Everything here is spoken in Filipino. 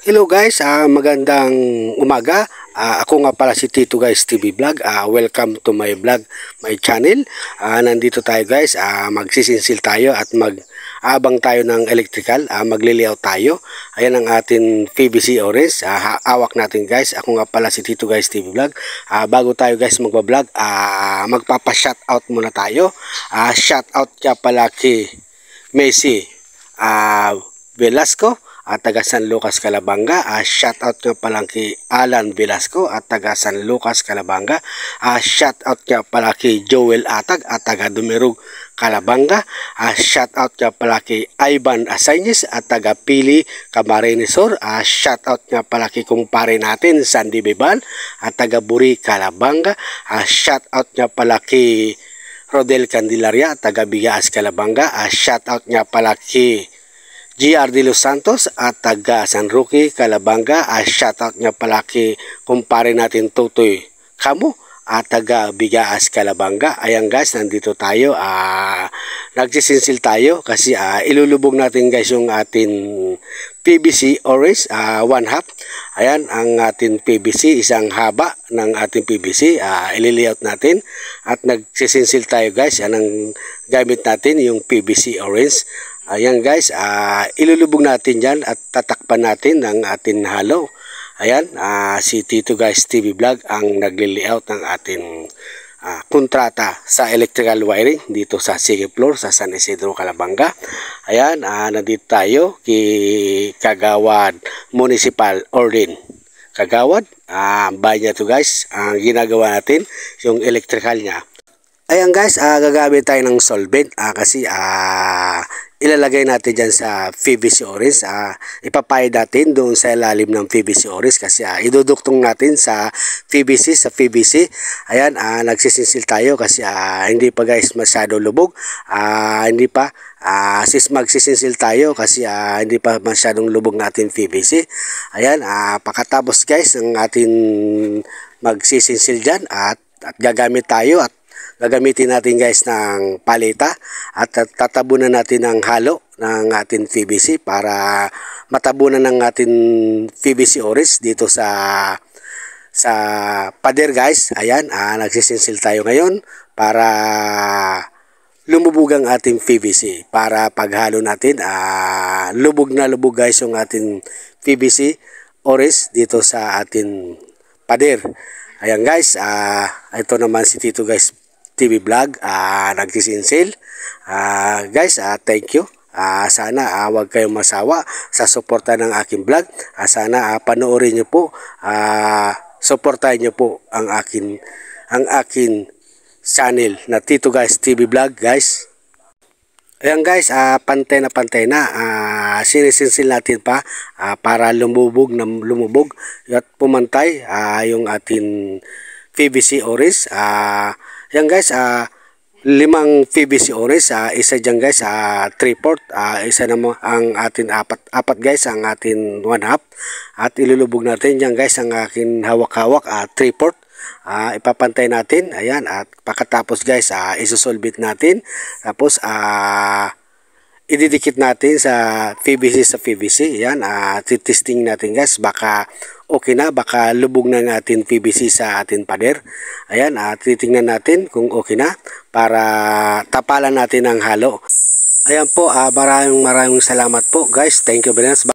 Hello guys, magandang umaga. Ako nga pala si Tito guys TV Vlog. Welcome to my vlog, my channel. Nandito tayo guys, magsisinsil tayo at mag-abang tayo ng electrical, magli-layout tayo. Ayan ang ating PVC orange. Hawak natin guys. Ako nga pala si Tito guys TV Vlog. Bago tayo guys magba-vlog, magpapa-shoutout muna tayo. Shoutout ka pala kay Messi Velasco at taga San Lucas, Calabanga. Shoutout nga pala kay Alan Velasco at taga San Lucas, Calabanga. Shoutout nga pala kay Joel Atag at taga Dumirog, Calabanga. Shoutout nga pala kay Ivan Asaynes at taga Pili, Camarines Sur. Shoutout nga pala kay kumpare natin Sandy Bebal at taga Buri, Calabanga. Shoutout nga pala kay Rodel Candelaria at taga Bigaas, Calabanga. Shoutout nga pala kay GR de Los Santos at taga San Roque, Calabanga. Shoutout nga pala kay kumpare natin Totoy Kamo at taga Bigaas, Calabanga. Ayan guys, nandito tayo. Nagsisinsil tayo kasi ilulubog natin guys yung ating PVC orange, 1/2. Ayan ang ating PVC, isang haba ng ating PVC. Ili-layout natin at nagsisinsil tayo guys. Yan ang gamit natin, yung PVC orange. Ayan guys, ilulubog natin yan at tatakpan natin ng ating halo. Ayan, si Tito guys TV Vlog ang nagli-layout ng ating kontrata sa electrical wiring dito sa second floor sa San Isidro, Calabanga. Ayan, nandito tayo kay Kagawad Municipal Ordin. Kagawad, bahay niya to guys. Ang ginagawa natin, yung electrical niya. Ayan guys, gagamit tayo ng solvent kasi ilalagay natin dyan sa PVC orange. Ipapahid natin doon sa ilalim ng PVC orange kasi iduduktong natin sa PVC. Ayan, nagsisinsil tayo kasi hindi pa guys masyado lubog. Hindi pa. Magsisinsil tayo kasi hindi pa masyadong lubog natin PVC. Ayan, pagkatapos guys ng ating magsisinsil dyan at gagamit tayo at gagamitin natin guys ng paleta at tatabunan natin ng halo ng ating PVC para matabunan ng ating PVC orange dito sa pader guys. Ayan, nagsisinsil tayo ngayon para lumubog ang ating PVC para paghalo natin lubog na lubog guys yung ating PVC orange dito sa ating pader. Ayan guys, ito naman si Tito guys TV Vlog, nagsisinsil. Guys, thank you. Sana wag kayong masawa sa suporta ng aking vlog. Sana panoorin niyo po, suportahin niyo po ang akin channel na Tito guys TV Vlog guys. Ayan guys, pantay na. Sinisinsil natin pa para lumubog at pumantay yung ating PVC orange. Yan guys, 5 PVC orange, isa dyan guys, 3/4, isa naman ang atin apat guys, ang atin 1/2 at ilulubog natin dyan guys ang akin hawak-hawak, 3/4. Ipapantay natin, ayan, at pagkatapos guys, isusolvent natin, tapos ididikit natin sa PVC, ayan, titesting natin guys, baka okay na, baka lubog na ng ating PVC sa ating pader. Ayan, titingnan natin kung okay na para tapalan natin ang halo. Ayan po, maraming salamat po guys. Thank you very much.